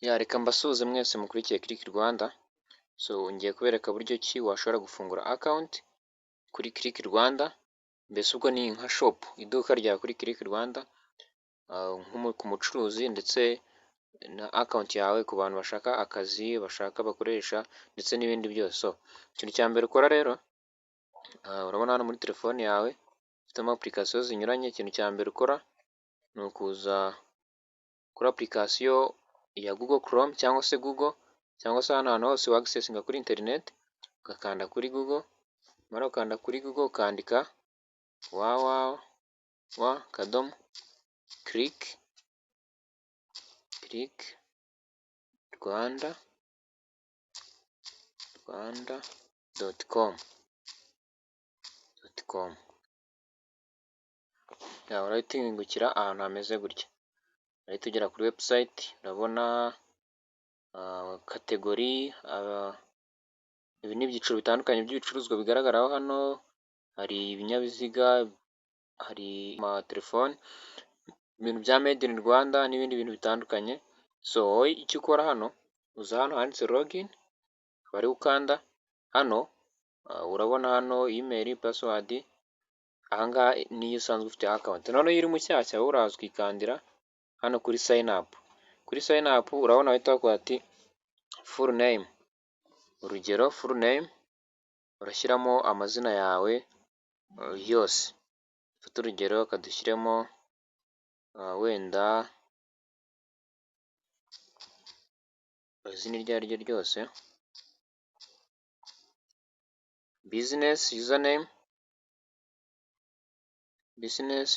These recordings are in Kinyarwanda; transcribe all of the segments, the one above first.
Reka mbasuhuze mwese mukurikiye Click Rwanda. Ngiye kubereka buryo ki washobora gufungura account kuri Click Rwanda, mbese ubwo ni nka shop, iduka rya kuri Click Rwanda, ku mucuruzi ndetse na account yawe ku bantu bashaka akazi, bashaka bakoresha ndetse n'ibindi byose. Ikintu cya mbere ukora rero, urabona hano muri telefone yawe ufitemo application zinyuranye. Ikintu cya mbere ukora ni ukuza kuri application ya Google Chrome cyangwa se Google, cyangwa se ahantu hose wa accessinga kuri internet, ugakanda kuri Google, mara ukanda kuri Google ukandika www.clickrwanda.com. Urahita uhingukira ahantu hameze gutya, urahita ugera kuri website, urabona kategori, ibi ni ibyiciro bitandukanye by'ibicuruzwa bigaragaraho hano. Hari ibinyabiziga, hari amatelefone, ibintu bya made in Rwanda n'ibindi bintu bitandukanye. Wowe icyo ukora hano, uza hano handitse login, bari ukanda hano, urabona hano email, password, ahangaha niyo usanzwe ufite account. Noneho iyo uri mushyashya wowe uraza ukikandira hano kuri sign up. Kuri sign up urabona bahita bakubwira ati full name, urugero full name urashyiramo amazina yawe yose. Fata urugero kadushyiremo wenda izina iryo ari ryo ryose. Business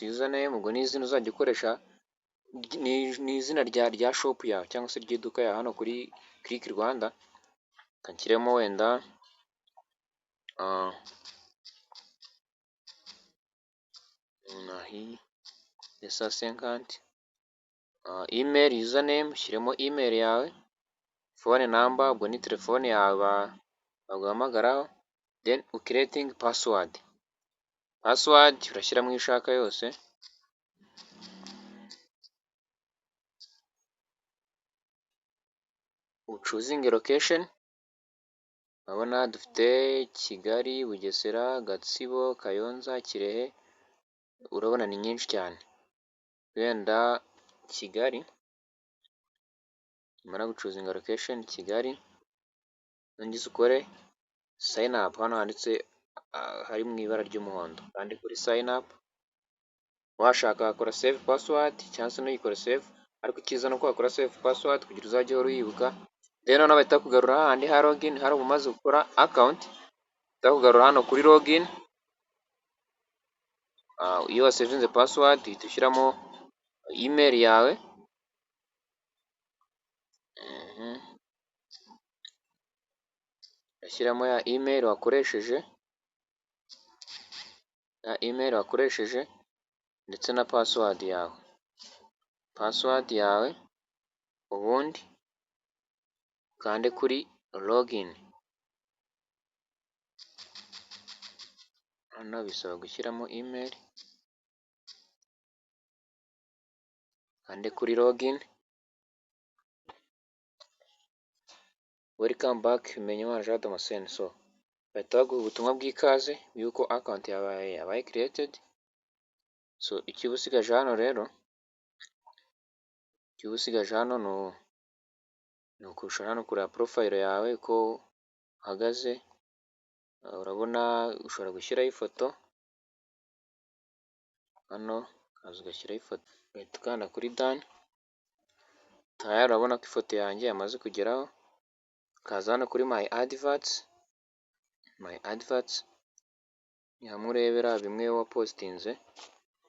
username, ubwo ni izina uzajya ukoresha, ni izina rya shop yawe cyangwa se ry'iduka yawe hano kuri Click Rwanda. Kanshyiremo wenda email username, ushyiremo email yawe, phone number, ubwo ni telefone yawe baguhamagaraho, then creating password urashyiramo ishaka yose. Choosing location, urabona dufite Kigali, Bugesera, Gatsibo, Kayonza, Kirehe, urabona ni nyinshi cyane. Wenda Kigali, umara gucuzinga location Kigali, nongize ukore sign up. Hano handitse hari mu ibara ry'umuhondo kandi kuri sign up. Washaka wakora save password cyangwa se ntuyikore save, ariko icyiza ni uko wakora save password kugira uzajye uhora uyibuka. Rero noneho bahita kugarura hahandi ha login, hari umaze gukora account, bahita kugarura hano kuri login. Iyo wasevinze password uhita ushyiramo email yawe, ushyiramo ya email wakoresheje, ndetse na password yawe, ubundi ukande kuri login. Hano bisaba gushyiramo email, kande kuri login. Welcome back Bimenyimana Jean Damascene. Bahita baguha ubutumwa bw'ikaze yuko account yabaye created. Ikiba usigaje hano rero, ni ukurusha hano kureba profile yawe ko uhagaze. Urabona ushobora gushyiraho ifoto hano, ukaza ugashyiraho ifoto, ugahita ukanda kuri done. Urabona ko ifoto yanjye yamaze kugeraho. Ukaza hano kuri my adverts, ni hamwe urebera bimwe wapostinze.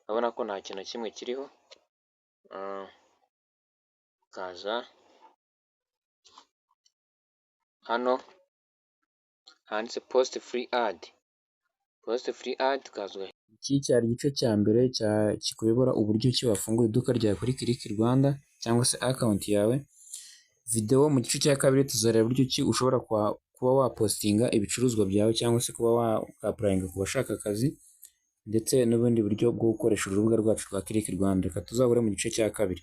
Urabona ko nta kintu na kimwe kiriho. Ukaza hano handitse post free ad, ukaza. Iki cyari igice cya mbere kikuyobora uburyo ki wafungura iduka ryawe kuri Click Rwanda cyangwa se account yawe. Video mu gice cya kabiri tuzareba uburyo ki ushobora kuba wapostinga ibicuruzwa byawe cyangwa se kuba waapurayinga ku bashaka akazi, ndetse n'ubundi buryo bwo gukoresha urubuga rwacu rwa Click Rwanda. Reka tuzahure mu gice cya kabiri.